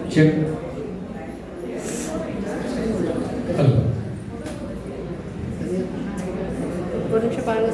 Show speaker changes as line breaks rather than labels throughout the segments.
Check.
ஒரு நிமிஷம் பாருங்க.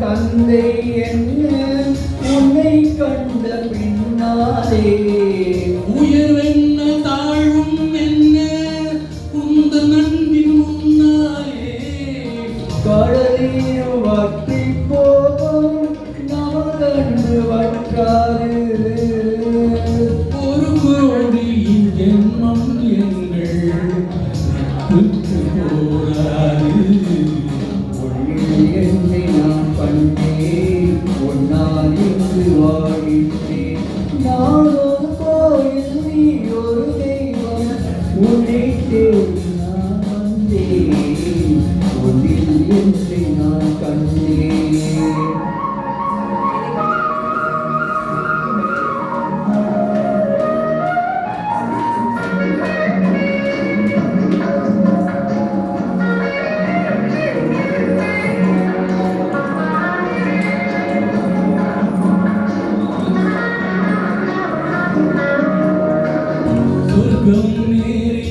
தந்தை என்ன உன்னை கண்ட பின்னாலே
உயர்வென்ன தாழ்வும் என்ன உந்த நன்பின் முன்னாலே
கடலில் வற்றி போகும் நமது வற்றாது
ஒரு கோடியின் ஜென்மம் எங்கள் போராது
என்னை நான் கண்டேன் உன்னால் இன்று வாழ்கின்றேன் நான் ஒரு கோயில் நீ ஒரு தெய்வம் உன்னை தேடி நான் வந்தேன் உன்னில் என்னை நான் கண்டேன்.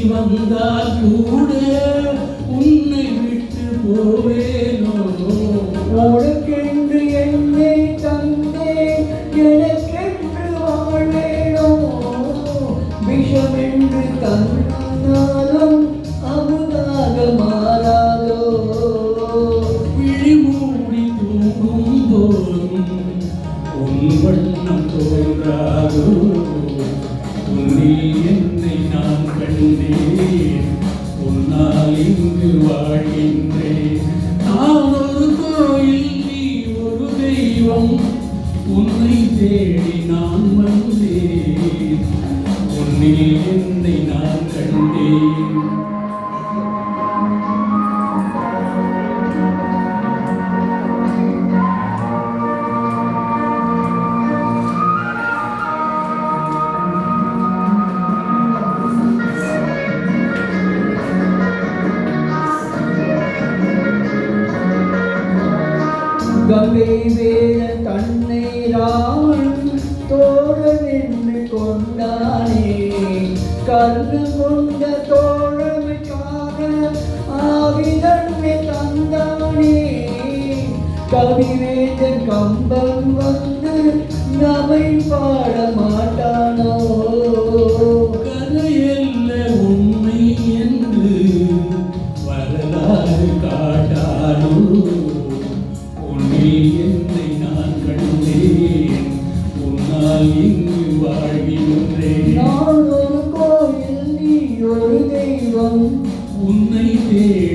வந்தால் கூட உன்னை விட்டு போவேனோ
உனக்கென்று என்னை தந்தேன் எனக்கென்று வாழ்வேனோ விஷமென்று தந்தாலும் அமுதாக மாறாதோ
விழி மூடி தூங்கும் போதும் உன் வண்ணம் தோன்றாதோ உன்னில் என்னை நான் கண்டேன் உன்னால் இங்கு வாழ்கின்றேன் நான் ஒரு கோயில் நீ ஒரு தெய்வம் உன்னை தேடி நான் வந்தேன் உன்னில் என்னை நான் கண்டேன்.
கங்கை வேற தன்னை ராமன் தோழன் என்று கொண்டானே கருது கொண்ட தோழமைக்காக ஆவிதன்மை தந்தானே கவிவேதன் கம்பன் வந்து நம்மை பாட மாட்டானோ
கதையல்ல உண்மை என்று வரலாறு காட்டானோ உன்னில் என்னை நான் கண்டேன் உன்னால் இங்கு வாழ்கின்றேன்
நான் ஒரு கோயில் நீ ஒரு தெய்வம்
உன்னை தேடி